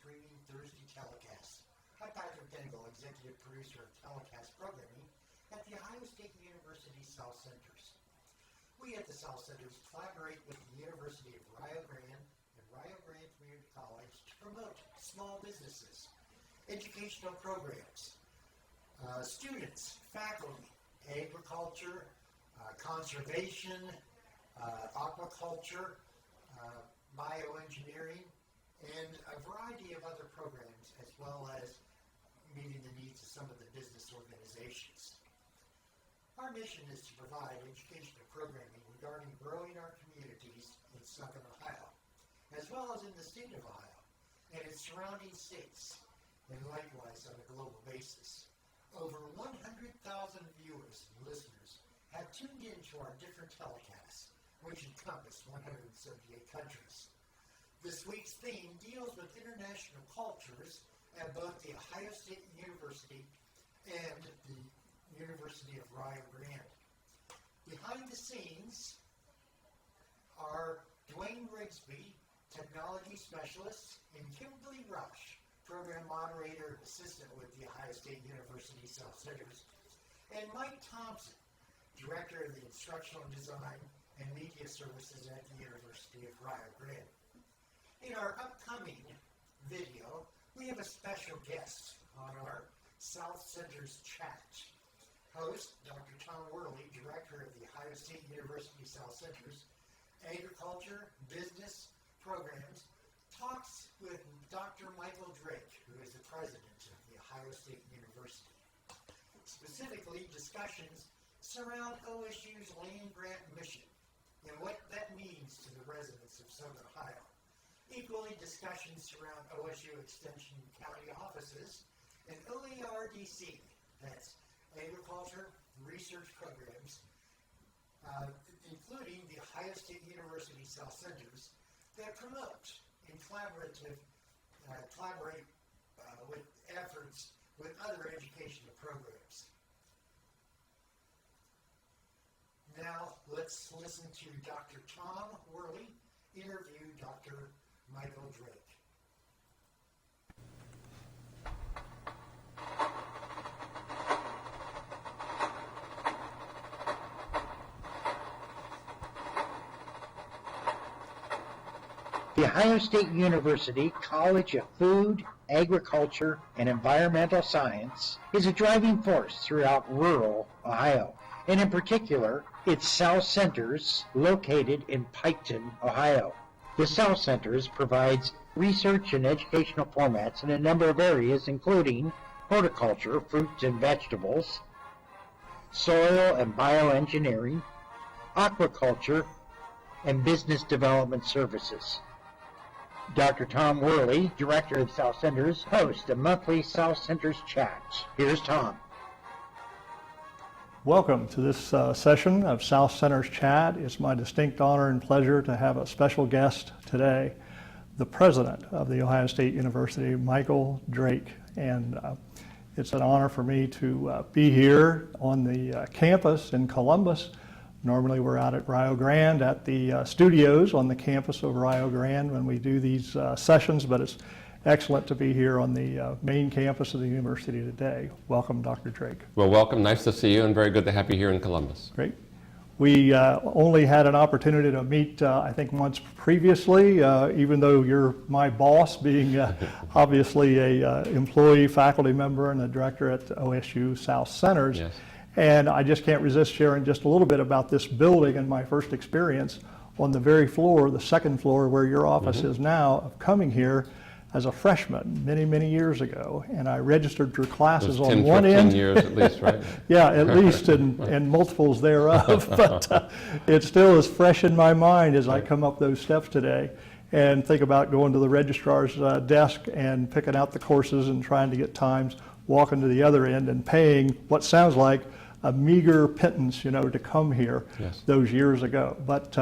streaming Thursday telecasts. I'm Patrick Dingle, executive producer of telecast programming at the Ohio State University South Centers. We at the South Centers collaborate with the University of Rio Grande and Rio Grande Community College to promote small businesses, educational programs, students, faculty, agriculture, conservation, aquaculture, bioengineering, and a variety of other programs, as well as meeting the needs of some of the business organizations. Our mission is to provide educational programming regarding growing our communities in Southern Ohio, as well as in the state of Ohio and its surrounding states, and likewise on a global basis. Over 100,000 viewers and listeners have tuned into our different telecasts, which encompass 178 countries. This week's theme deals with international cultures at both the Ohio State University and the University of Rio Grande. Behind the scenes are Dwayne Rigsby, technology specialist, and Kimberly Rush, program moderator and assistant with the Ohio State University South Centers, and Mike Thompson, director of the instructional design and media services at the University of Rio Grande. In our upcoming video, we have a special guest on our South Centers chat. Host, Dr. Tom Worley, director of the Ohio State University South Centers, agriculture, business, programs, talks with Dr. Michael Drake, who is the president of the Ohio State University. Specifically, discussions surround OSU's land grant mission and what that means to the residents of Southern Ohio. Equally, discussions surround OSU Extension County offices and OERDC, that's agriculture research programs, including the Ohio State University South Centers, that promote and collaborate with efforts with other educational programs. Now, let's listen to Dr. Tom Worley interview Dr. Michael Drake. The Ohio State University College of Food, Agriculture, and Environmental Science is a driving force throughout rural Ohio, and in particular, its South Centers located in Piketon, Ohio. The South Centers provides research and educational formats in a number of areas, including horticulture, fruits and vegetables, soil and bioengineering, aquaculture, and business development services. Dr. Tom Worley, director of South Centers, hosts a monthly South Centers chat. Here's Tom. Welcome to this session of South Centers Chat. It's my distinct honor and pleasure to have a special guest today, the president of the Ohio State University, Michael Drake. And it's an honor for me to be here on the campus in Columbus. Normally we're out at Rio Grande at the studios on the campus of Rio Grande when we do these sessions, but it's excellent to be here on the main campus of the university today. Welcome, Dr. Drake. Well, welcome. Nice to see you, and very good to have you here in Columbus. Great. We only had an opportunity to meet, I think, once previously, even though you're my boss, being obviously a employee, faculty member, and a director at OSU South Centers. Yes. And I just can't resist sharing just a little bit about this building and my first experience on the very floor, the second floor where your office is now, of coming here as a freshman many years ago. And I registered for classes on 1 end. 10, 15 years at least, right? Yeah, at least, and multiples thereof. But it still is fresh in my mind as I come up those steps today and think about going to the registrar's desk and picking out the courses and trying to get times, walking to the other end and paying what sounds like a meager pittance, to come here those years ago. But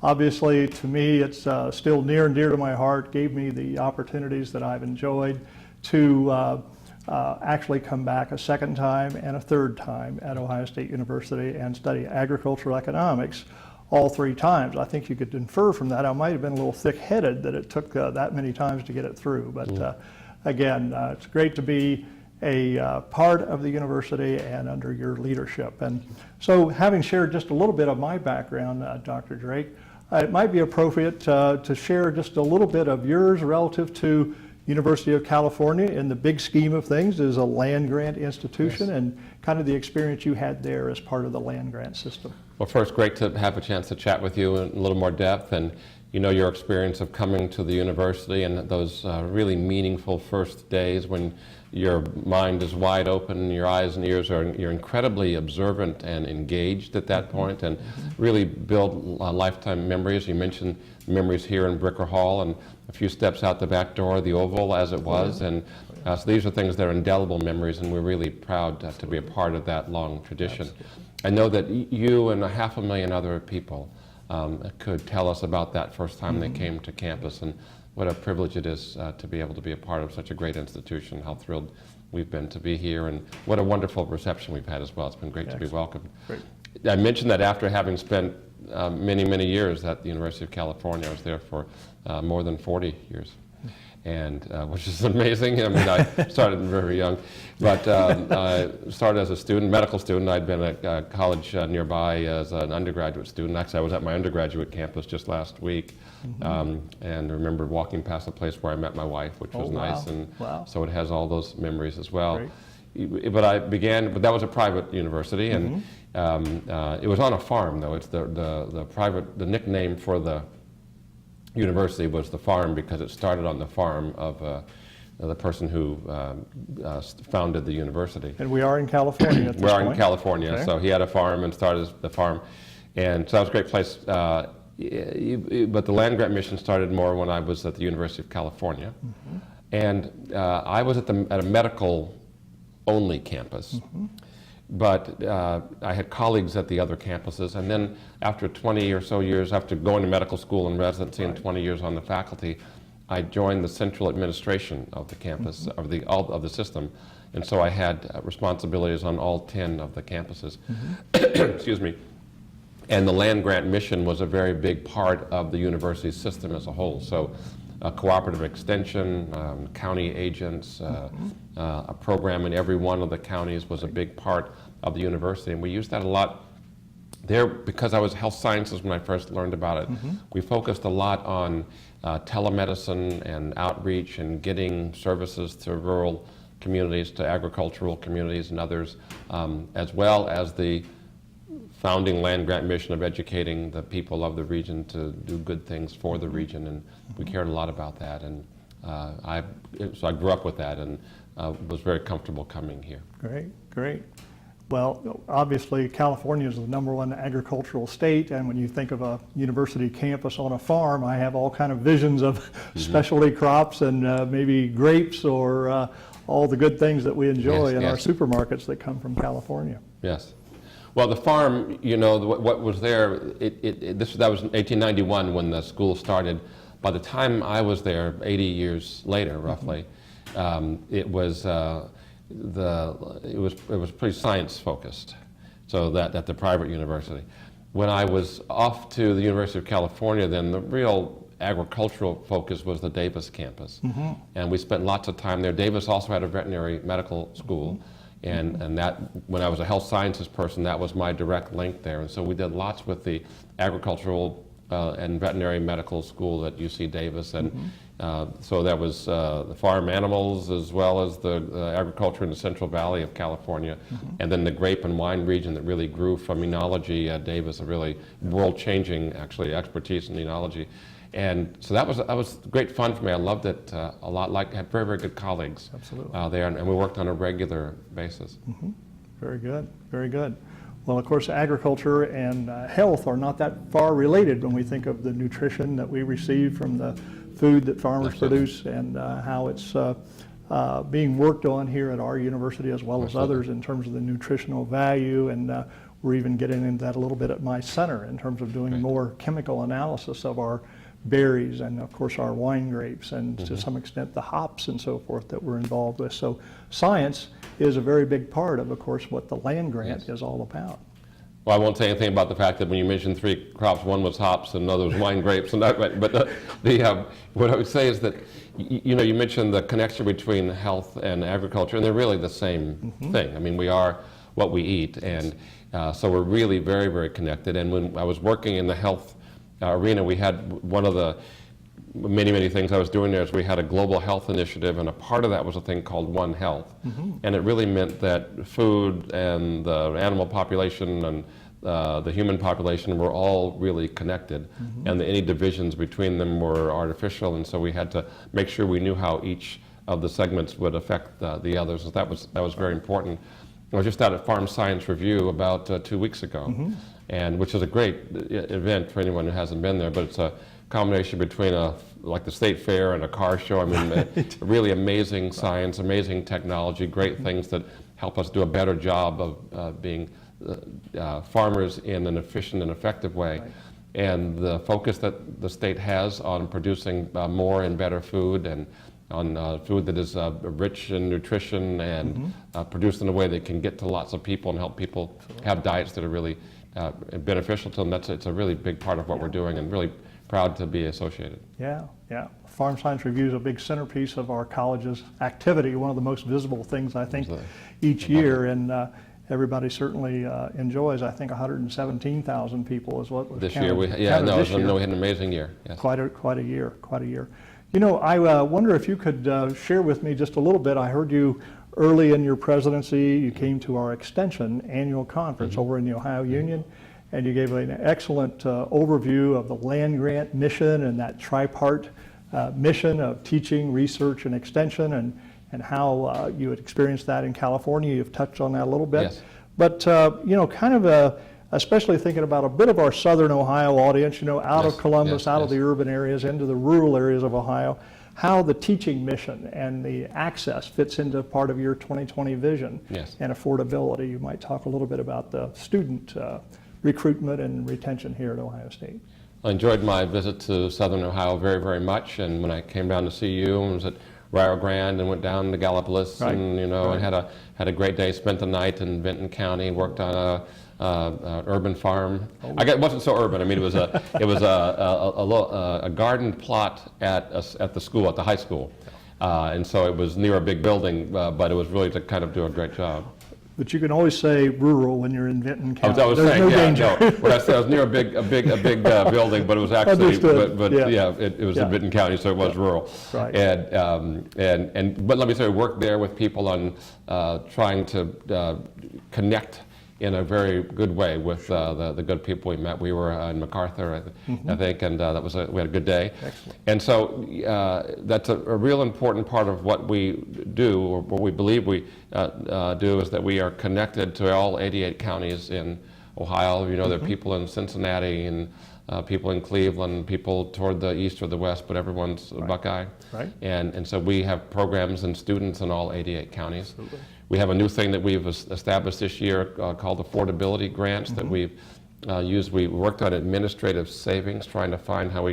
obviously, to me, it's still near and dear to my heart, gave me the opportunities that I've enjoyed to actually come back a second time and a third time at Ohio State University and study agricultural economics all 3 times. I think you could infer from that I might have been a little thick-headed that it took that many times to get it through. But again, it's great to be a part of the university and under your leadership. And so having shared just a little bit of my background, Dr. Drake, it might be appropriate to share just a little bit of yours relative to University of California in the big scheme of things as a land grant institution, Yes. and kind of the experience you had there as part of the land grant system. Well, first, great to have a chance to chat with you in a little more depth, and your experience of coming to the university and those really meaningful first days when your mind is wide open, your eyes and ears you're incredibly observant and engaged at that point, and really build lifetime memories. You mentioned memories here in Bricker Hall and a few steps out the back door, the Oval as it was, and so these are things that are indelible memories, and we're really proud to be a part of that long tradition. I know that you and 500,000 other people could tell us about that first time they came to campus, and what a privilege it is to be able to be a part of such a great institution, how thrilled we've been to be here, and what a wonderful reception we've had as well. It's been great to be welcomed. Great. I mentioned that after having spent many, many years at the University of California. I was there for more than 40 years. And which is amazing. I mean, I started very young, but I started as a student, medical student. I'd been at college nearby as an undergraduate student. Actually, I was at my undergraduate campus just last week, and remember walking past the place where I met my wife, which was nice, and so it has all those memories as well. Great. But that was a private university, and it was on a farm, though. It's the nickname for the university was the farm because it started on the farm of the person who founded the university. And we are in California at this point. We are in California, okay. So he had a farm and started the farm. And so that was a great place. But the land grant mission started more when I was at the University of California. And I was at a medical-only campus. But I had colleagues at the other campuses, and then after 20 or so years, after going to medical school and residency and 20 years on the faculty, I joined the central administration of the campus, of the system, and so I had responsibilities on all 10 of the campuses. Excuse me. And the land grant mission was a very big part of the university system as a whole. So cooperative extension, county agents, a program in every one of the counties was a big part of the university, and we used that a lot there because I was health sciences when I first learned about it. We focused a lot on telemedicine and outreach and getting services to rural communities, to agricultural communities and others, as well as the founding land grant mission of educating the people of the region to do good things for the region, and we cared a lot about that, and so I grew up with that and was very comfortable coming here. Great, great. Well, obviously California is the #1 agricultural state, and when you think of a university campus on a farm, I have all kind of visions of specialty crops and maybe grapes or all the good things that we enjoy in our supermarkets that come from California. Yes. Well, the farm, what was there, that was in 1891 when the school started. By the time I was there, 80 years later, roughly, it was pretty science focused. So that at the private university. When I was off to the University of California, then the real agricultural focus was the Davis campus, and we spent lots of time there. Davis also had a veterinary medical school. And that, when I was a health sciences person, that was my direct link there. And so we did lots with the agricultural and veterinary medical school at UC Davis. And so that was the farm animals as well as the agriculture in the Central Valley of California. And then the grape and wine region that really grew from enology at Davis, a really world-changing, actually, expertise in enology. And so that was great fun for me. I loved it a lot. Had very, very good colleagues there, and we worked on a regular basis. Very good, very good. Well, of course, agriculture and health are not that far related when we think of the nutrition that we receive from the food that farmers produce, and how it's being worked on here at our university as well as others in terms of the nutritional value. And we're even getting into that a little bit at my center in terms of doing more chemical analysis of our berries and of course our wine grapes and to some extent the hops and so forth that we're involved with. So science is a very big part of course what the land grant is all about. Well, I won't say anything about the fact that when you mentioned 3 crops, one was hops and another was wine grapes, and that. But what I would say is that you mentioned the connection between health and agriculture, and they're really the same thing. I mean, we are what we eat, and so we're really very, very connected. And when I was working in the health arena, we had one of the many things I was doing there is we had a global health initiative, and a part of that was a thing called One Health. And it really meant that food and the animal population and the human population were all really connected, and any divisions between them were artificial, and so we had to make sure we knew how each of the segments would affect the others. So that was very important. I was just out at Farm Science Review about 2 weeks ago, and which is a great event for anyone who hasn't been there, but it's a combination between like the state fair and a car show. I mean, really amazing science, amazing technology, great things that help us do a better job of being farmers in an efficient and effective way. Right. And the focus that the state has on producing more and better food, and on food that is rich in nutrition and produced in a way that can get to lots of people and help people have diets that are really beneficial to them. It's a really big part of what we're doing, and really proud to be associated. Yeah. Farm Science Review is a big centerpiece of our college's activity, one of the most visible things, I think, each year. And everybody certainly enjoys. I think 117,000 people is what was This counted, year, we had an amazing year. Yes. Quite a year. You know, I wonder if you could share with me just a little bit. I heard you early in your presidency, you came to our Extension annual conference over in the Ohio Union, and you gave an excellent overview of the land grant mission and that tripart mission of teaching, research, and extension, and how you had experienced that in California. You've touched on that a little bit. Yes. But, kind of especially thinking about a bit of our southern Ohio audience, out of Columbus, out of the urban areas, into the rural areas of Ohio, how the teaching mission and the access fits into part of your 2020 vision and affordability. You might talk a little bit about the student recruitment and retention here at Ohio State. I enjoyed my visit to Southern Ohio very, very much, and when I came down to see you and was at Rio Grande and went down to Gallipolis, and and had a great day. Spent the night in Benton County, worked on a urban farm. It wasn't so urban. I mean, it was a garden plot at the school, at the high school, and so it was near a big building, but it was really to kind of do a great job. But you can always say rural when you're in Benton County. I was There's saying, no yeah, danger. no. What I said, I was near a big building, but it was actually, it was in Benton County, so it was rural. Right. But let me say, I worked there with people on trying to connect in a very good way with the good people we met. We were in MacArthur, I think, and we had a good day. Excellent. And so that's a real important part of what we do, or what we believe we do, is that we are connected to all 88 counties in Ohio. There are people in Cincinnati and people in Cleveland, people toward the east or the west, but everyone's a Buckeye. Right. And so we have programs and students in all 88 counties. Absolutely. We have a new thing that we've established this year called Affordability Grants that we've used. We worked on administrative savings, trying to find how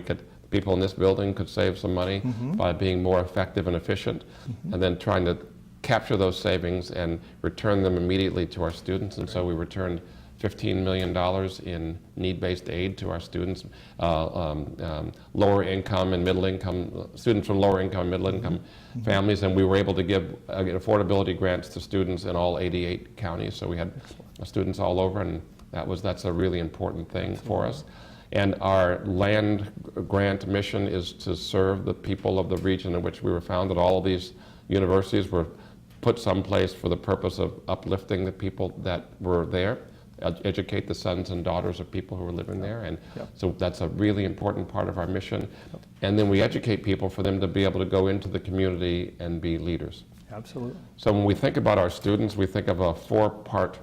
people in this building could save some money by being more effective and efficient, and then trying to capture those savings and return them immediately to our students. And so we returned $15 million in need-based aid to our students, lower income and middle income, students from lower income and middle income families, and we were able to give affordability grants to students in all 88 counties. So we had students all over, and that's a really important thing for us. And our land grant mission is to serve the people of the region in which we were founded. All of these universities were put someplace for the purpose of uplifting the people that were there, educate the sons and daughters of people who are living there, and so that's a really important part of our mission. And then we educate people for them to be able to go into the community and be leaders. Absolutely. So when we think about our students, we think of a 4-part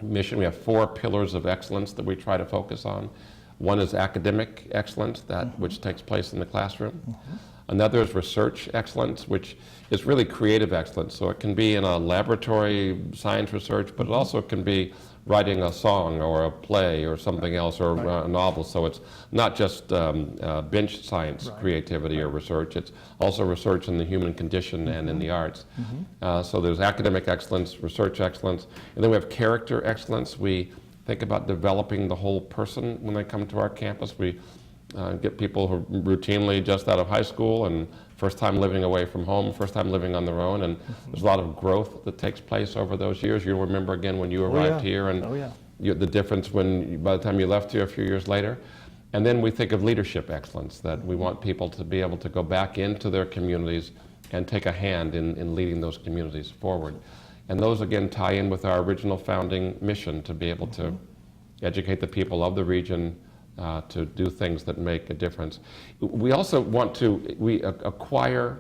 mission. We have 4 pillars of excellence that we try to focus on. One is academic excellence, which takes place in the classroom. Another is research excellence, which is really creative excellence. So it can be in a laboratory science research, but it also can be writing a song or a play or something else, or a novel. So it's not just bench science creativity or research, it's also research in the human condition and in the arts. So there's academic excellence, research excellence, and then we have character excellence. We think about developing the whole person when they come to our campus. We get people who are routinely just out of high school and first time living away from home, first time living on their own, and there's a lot of growth that takes place over those years. You'll remember again when you arrived here and the difference when by the time you left here a few years later. And then we think of leadership excellence, that we want people to be able to go back into their communities and take a hand in leading those communities forward. And those again tie in with our original founding mission to be able to educate the people of the region to do things that make a difference. We also want to, we acquire,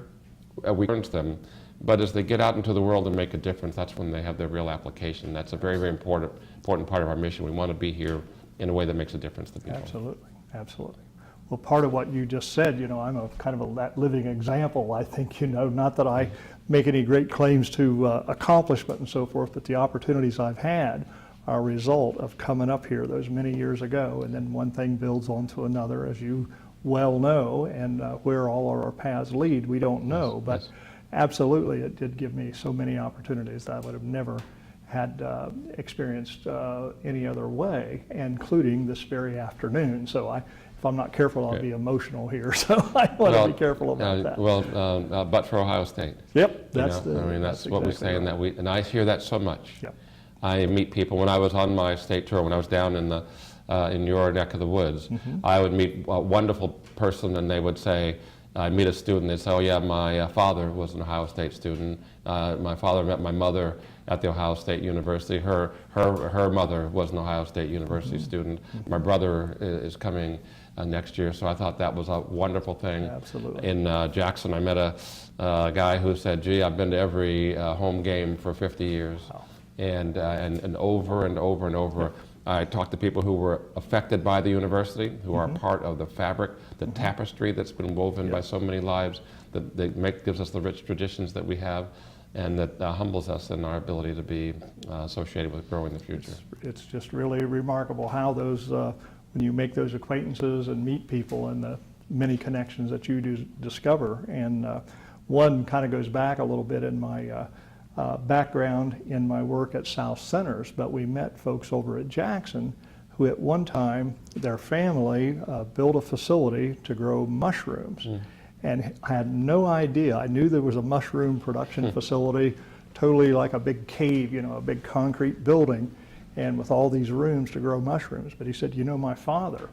we learn them, but as they get out into the world and make a difference, that's when they have their real application. That's a very, very important part of our mission. We want to be here in a way that makes a difference to people. Absolutely, absolutely. Well, part of what you just said, I'm a kind of that living example, I think, not that I make any great claims to accomplishment and so forth, but the opportunities I've had are a result of coming up here those many years ago, and then one thing builds onto another, as you well know, and where all our paths lead, we don't know, but absolutely it did give me so many opportunities that I would have never had experienced any other way, including this very afternoon. So if I'm not careful, I'll be emotional here. So I want to be careful about that. But for Ohio State. Yep, that's what we say, right. and I hear that so much. Yep. I meet people when I was on my state tour, when I was down in your neck of the woods. I would meet a wonderful person, and they would say, I'd meet a student, they'd say, oh yeah, my father was an Ohio State student. My father met my mother at the Ohio State University. Her mother was an Ohio State University student. My brother is coming next year, so I thought that was a wonderful thing. Absolutely. In Jackson, I met a guy who said, gee, I've been to every home game for 50 years. Wow. And over and over and over, I talked to people who were affected by the university, who are part of the fabric, the tapestry that's been woven by so many lives, that gives us the rich traditions that we have, and that humbles us in our ability to be associated with growing the future. It's just really remarkable how those, when you make those acquaintances and meet people and the many connections that you do discover, and one kind of goes back a little bit in my background in my work at South Centers, but we met folks over at Jackson who at one time, their family built a facility to grow mushrooms. And I had no idea. I knew there was a mushroom production facility, totally like a big cave, a big concrete building, and with all these rooms to grow mushrooms. But he said, my father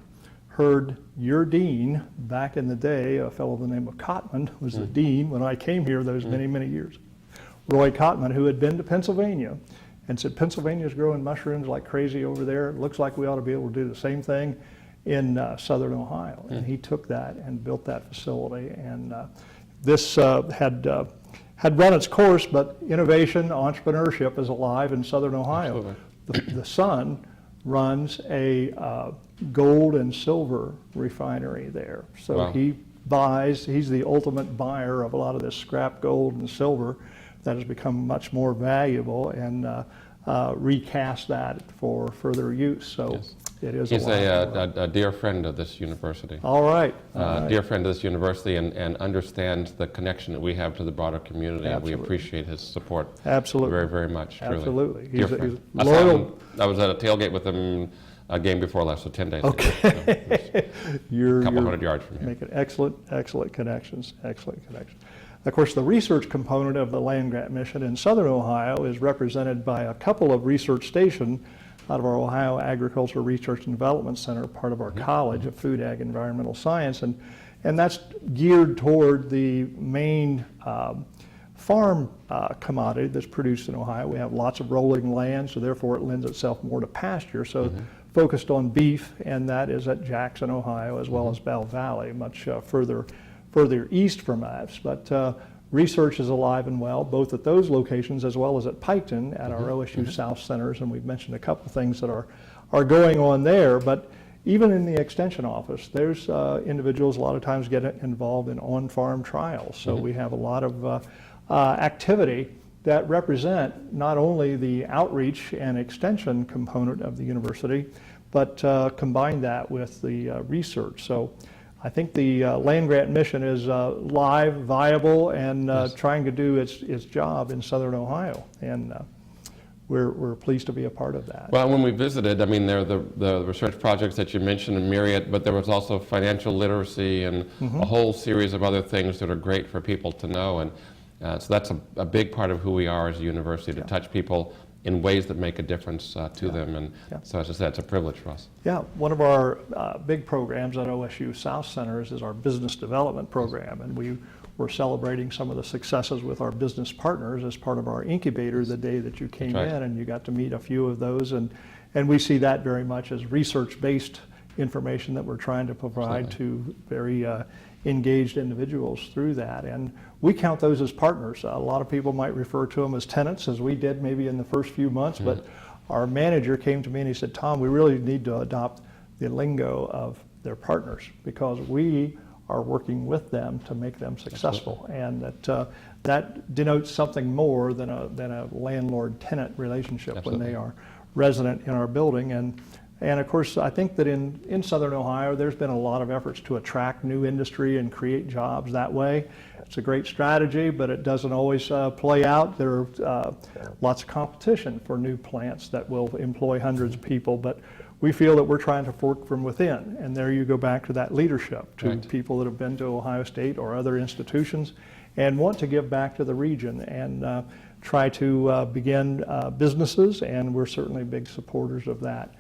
heard your dean back in the day, a fellow by the name of Cotman was the dean when I came here those many, many years. Roy Cotman, who had been to Pennsylvania and said, Pennsylvania's growing mushrooms like crazy over there. It looks like we ought to be able to do the same thing in southern Ohio. And he took that and built that facility. And this had run its course, but innovation, entrepreneurship is alive in southern Ohio. The son runs a gold and silver refinery there. So he's the ultimate buyer of a lot of this scrap gold and silver that has become much more valuable, and recast that for further use. So it is. He's a dear friend of this university. All right. Dear friend of this university, and understands the connection that we have to the broader community. Absolutely. And we appreciate his support. Absolutely. Very, very much. Truly. Absolutely. He's loyal. I was at a tailgate with him a game before last, so 10 days ago. Okay. So you're a couple hundred yards from here. Making excellent connections. Of course, the research component of the land grant mission in southern Ohio is represented by a couple of research stations out of our Ohio Agricultural Research and Development Center, part of our College of Food, Ag, Environmental Science, and that's geared toward the main farm commodity that's produced in Ohio. We have lots of rolling land, so therefore it lends itself more to pasture. So focused on beef, and that is at Jackson, Ohio, as well as Bell Valley, much further east from us. But research is alive and well, both at those locations as well as at Piketon at our OSU South Centers, and we've mentioned a couple of things that are going on there. But even in the extension office, there's individuals a lot of times get involved in on-farm trials. So we have a lot of activity that represent not only the outreach and extension component of the university, but combine that with the research. So I think the land grant mission is live, viable, and trying to do its job in southern Ohio. And we're pleased to be a part of that. Well, when we visited, I mean, there are the research projects that you mentioned in Myriad, but there was also financial literacy and a whole series of other things that are great for people to know. And so that's a big part of who we are as a university, to touch people in ways that make a difference to them. And so, as I said, it's a privilege for us. Yeah, one of our big programs at OSU South Centers is our business development program, and we're celebrating some of the successes with our business partners as part of our incubator the day that you came in, and you got to meet a few of those, and we see that very much as research-based information that we're trying to provide to very engaged individuals through that. And we count those as partners. A lot of people might refer to them as tenants, as we did maybe in the first few months, but our manager came to me and he said, Tom, we really need to adopt the lingo of their partners, because we are working with them to make them successful. And that denotes something more than a landlord-tenant relationship when they are resident in our building. And of course, I think that in Southern Ohio, there's been a lot of efforts to attract new industry and create jobs that way. It's a great strategy, but it doesn't always play out. There are lots of competition for new plants that will employ hundreds of people, but we feel that we're trying to work from within. And there you go back to that leadership, to people that have been to Ohio State or other institutions and want to give back to the region and try to begin businesses, and we're certainly big supporters of that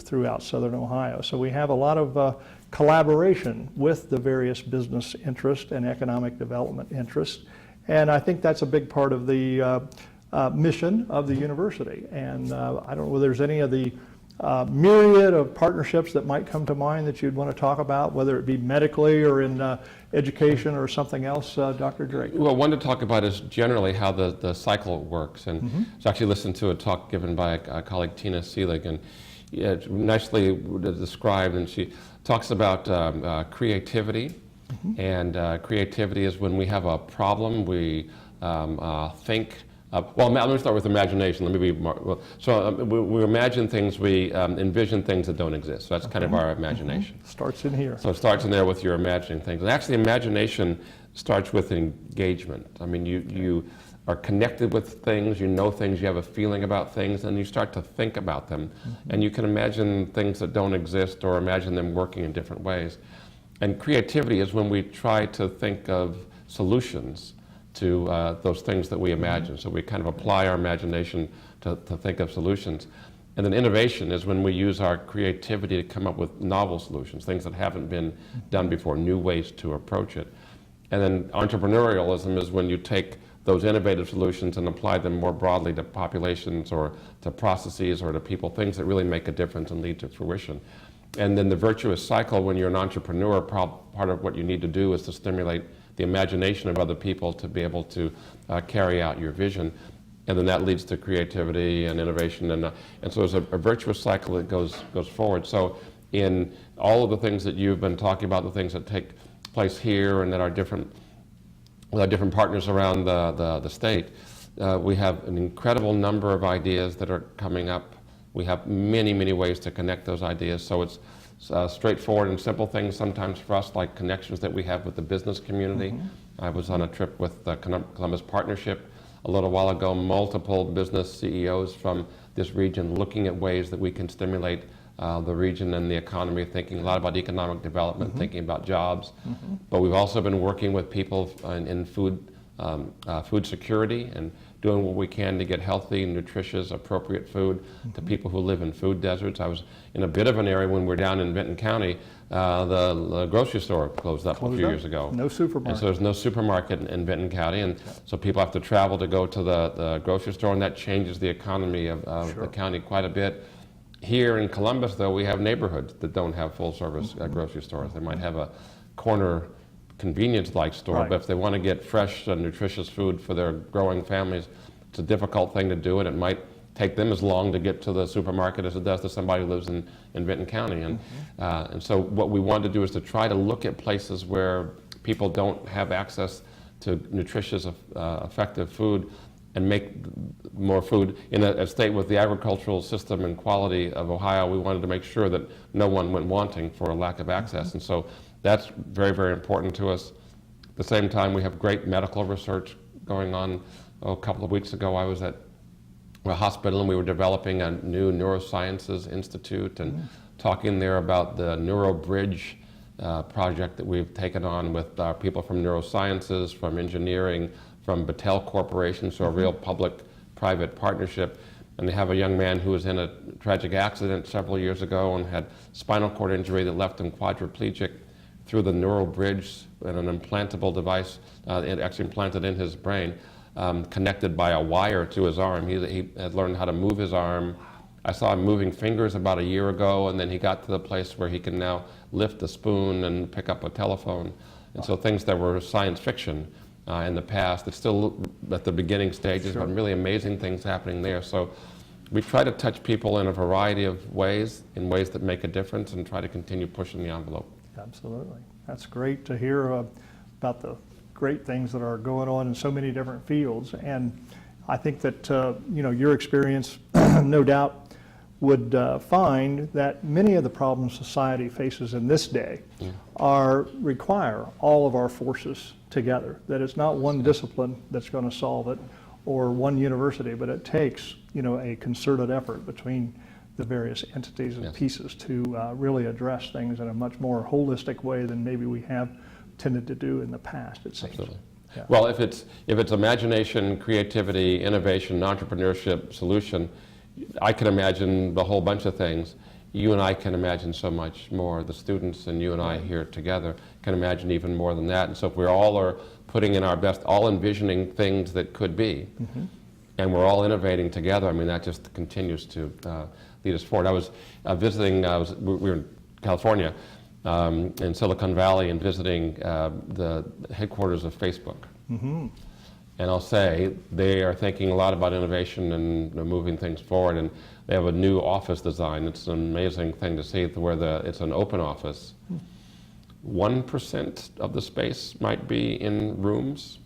throughout Southern Ohio. So we have a lot of collaboration with the various business interests and economic development interests, and I think that's a big part of the mission of the university. And I don't know whether there's any of the myriad of partnerships that might come to mind that you'd want to talk about, whether it be medically or in education or something else, Dr. Drake. Well, one to talk about is generally how the cycle works. And I actually listened to a talk given by a colleague, Tina Seelig, and it's nicely described, and she talks about creativity. And creativity is when we have a problem, we think. Well, let me start with imagination. Let me be more. So we imagine things, we envision things that don't exist. So that's kind of our imagination. Starts in here. So it starts in there with your imagining things. And actually, imagination starts with engagement. I mean, you are connected with things, you know things, you have a feeling about things, and you start to think about them. And you can imagine things that don't exist or imagine them working in different ways. And creativity is when we try to think of solutions to those things that we imagine. So we kind of apply our imagination to think of solutions. And then innovation is when we use our creativity to come up with novel solutions, things that haven't been done before, new ways to approach it. And then entrepreneurialism is when you take those innovative solutions and apply them more broadly to populations or to processes or to people, things that really make a difference and lead to fruition. And then the virtuous cycle, when you're an entrepreneur, part of what you need to do is to stimulate the imagination of other people to be able to carry out your vision. And then that leads to creativity and innovation. And so there's a virtuous cycle that goes forward. So in all of the things that you've been talking about, the things that take place here and that are different, with our different partners around the state, we have an incredible number of ideas that are coming up. We have many, many ways to connect those ideas. So it's straightforward and simple things sometimes for us, like connections that we have with the business community. I was on a trip with the Columbus Partnership a little while ago, multiple business CEOs from this region looking at ways that we can stimulate the region and the economy, thinking a lot about economic development, thinking about jobs. But we've also been working with people in food security and doing what we can to get healthy, nutritious, appropriate food to people who live in food deserts. I was in a bit of an area when we were down in Benton County. The grocery store closed up a few years ago. No supermarket. And so there's no supermarket in Benton County, and so people have to travel to go to the grocery store, and that changes the economy of the county quite a bit. Here in Columbus, though, we have neighborhoods that don't have full-service grocery stores. They might have a corner convenience-like store, but if they want to get fresh and nutritious food for their growing families, it's a difficult thing to do, and it might take them as long to get to the supermarket as it does to somebody who lives in Benton County. And so what we want to do is to try to look at places where people don't have access to nutritious, effective food, and make more food. In a state with the agricultural system and quality of Ohio, we wanted to make sure that no one went wanting for a lack of access. And so that's very, very important to us. At the same time, we have great medical research going on. A couple of weeks ago, I was at hospital, and we were developing a new neurosciences institute and talking there about the NeuroBridge project that we've taken on with people from neurosciences, from engineering, from Battelle Corporation, so a real public-private partnership. And they have a young man who was in a tragic accident several years ago and had spinal cord injury that left him quadriplegic. Through the NeuroBridge and an implantable device, it actually implanted in his brain, connected by a wire to his arm. He had learned how to move his arm. I saw him moving fingers about a year ago, and then he got to the place where he can now lift a spoon and pick up a telephone. And so things that were science fiction in the past, it's still at the beginning stages, but really amazing things happening there. So we try to touch people in a variety of ways, in ways that make a difference, and try to continue pushing the envelope. Absolutely. That's great to hear about the great things that are going on in so many different fields. And I think that your experience, no doubt, would find that many of the problems society faces in this day require all of our forces together. That it's not one discipline that's going to solve it, or one university, but it takes a concerted effort between the various entities and pieces to really address things in a much more holistic way than maybe we have tended to do in the past, it seems. Absolutely. Yeah. Well, if it's imagination, creativity, innovation, entrepreneurship, solution, I can imagine a whole bunch of things. You and I can imagine so much more. The students and you and I here together can imagine even more than that. And so if we all are putting in our best, all envisioning things that could be, and we're all innovating together, I mean, that just continues to lead us forward. I was visiting, we were in California, in Silicon Valley, and visiting the headquarters of Facebook. And I'll say they are thinking a lot about innovation and moving things forward, and they have a new office design. It's an amazing thing to see, where it's an open office. 1% of the space might be in rooms,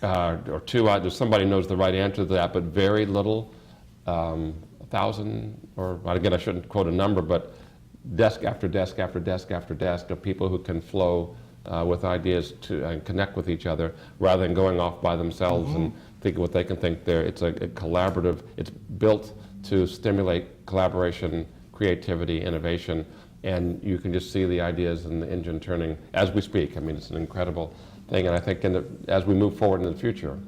or two. Somebody knows the right answer to that, but very little. 1,000, or again, I shouldn't quote a number, but desk after desk after desk after desk of people who can flow with ideas and connect with each other, rather than going off by themselves and thinking what they can think there. It's a collaborative, it's built to stimulate collaboration, creativity, innovation, and you can just see the ideas and the engine turning as we speak. I mean, it's an incredible thing, and I think as we move forward in the future,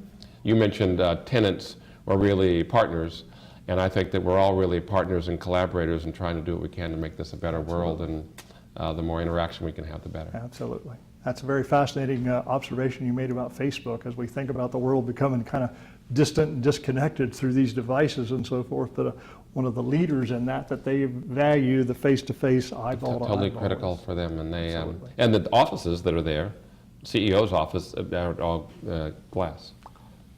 you mentioned tenants are really partners, and I think that we're all really partners and collaborators and trying to do what we can to make this a better world, and the more interaction we can have, the better. Absolutely. That's a very fascinating observation you made about Facebook, as we think about the world becoming kind of distant and disconnected through these devices and so forth. But one of the leaders in that they value the face-to-face, eyeball to eyeball. Totally critical for them, and they and the offices that are there, CEO's office, are all glass,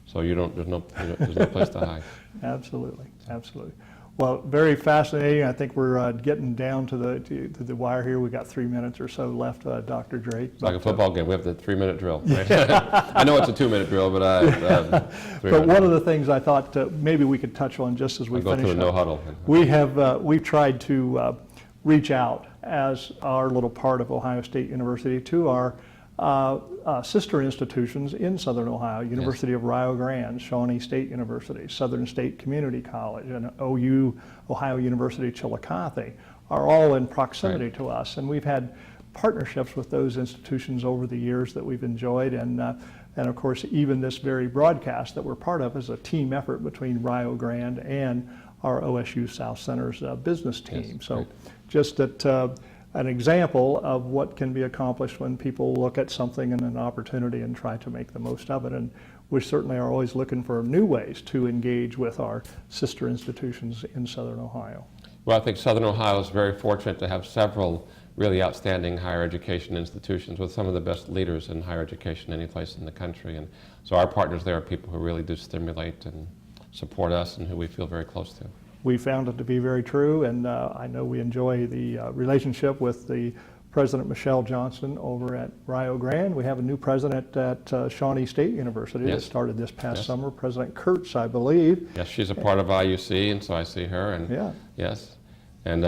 so there's no place to hide. Absolutely, absolutely. Well, very fascinating. I think we're getting down to the wire here. We got 3 minutes or so left, Dr. Drake. It's like a football game. We have the 3-minute drill. Right? I know it's a 2-minute drill, but but one of the things I thought maybe we could touch on just as we go finish through a no huddle. We've tried to reach out as our little part of Ohio State University to our sister institutions in Southern Ohio, University of Rio Grande, Shawnee State University, Southern State Community College, and OU, Ohio University Chillicothe, are all in proximity to us. And we've had partnerships with those institutions over the years that we've enjoyed. And of course, even this very broadcast that we're part of is a team effort between Rio Grande and our OSU South Center's business team. So just that an example of what can be accomplished when people look at something and an opportunity and try to make the most of it. And we certainly are always looking for new ways to engage with our sister institutions in Southern Ohio. Well, I think Southern Ohio is very fortunate to have several really outstanding higher education institutions with some of the best leaders in higher education any place in the country. And so our partners there are people who really do stimulate and support us and who we feel very close to. We found it to be very true, and I know we enjoy the relationship with the President Michelle Johnson over at Rio Grande. We have a new president at Shawnee State University that started this past summer, President Kurtz, I believe. Yes, she's a part of IUC, and so I see her. And yes, and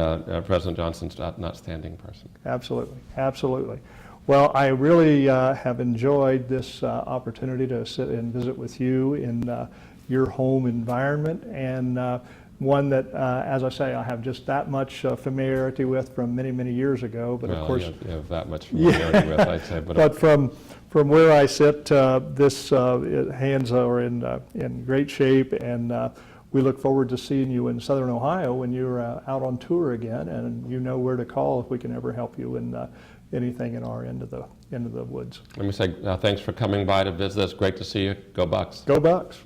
President Johnson's an outstanding person. Absolutely, absolutely. Well, I really have enjoyed this opportunity to sit and visit with you in your home environment, and one that, as I say, I have just that much familiarity with from many, many years ago. But Well, of course, you have that much familiarity with, I'd say. but from where I sit, this hands are in great shape, and we look forward to seeing you in Southern Ohio when you're out on tour again, and you know where to call if we can ever help you in anything in our end of the woods. Let me say thanks for coming by to visit us. Great to see you. Go Bucks. Go Bucks.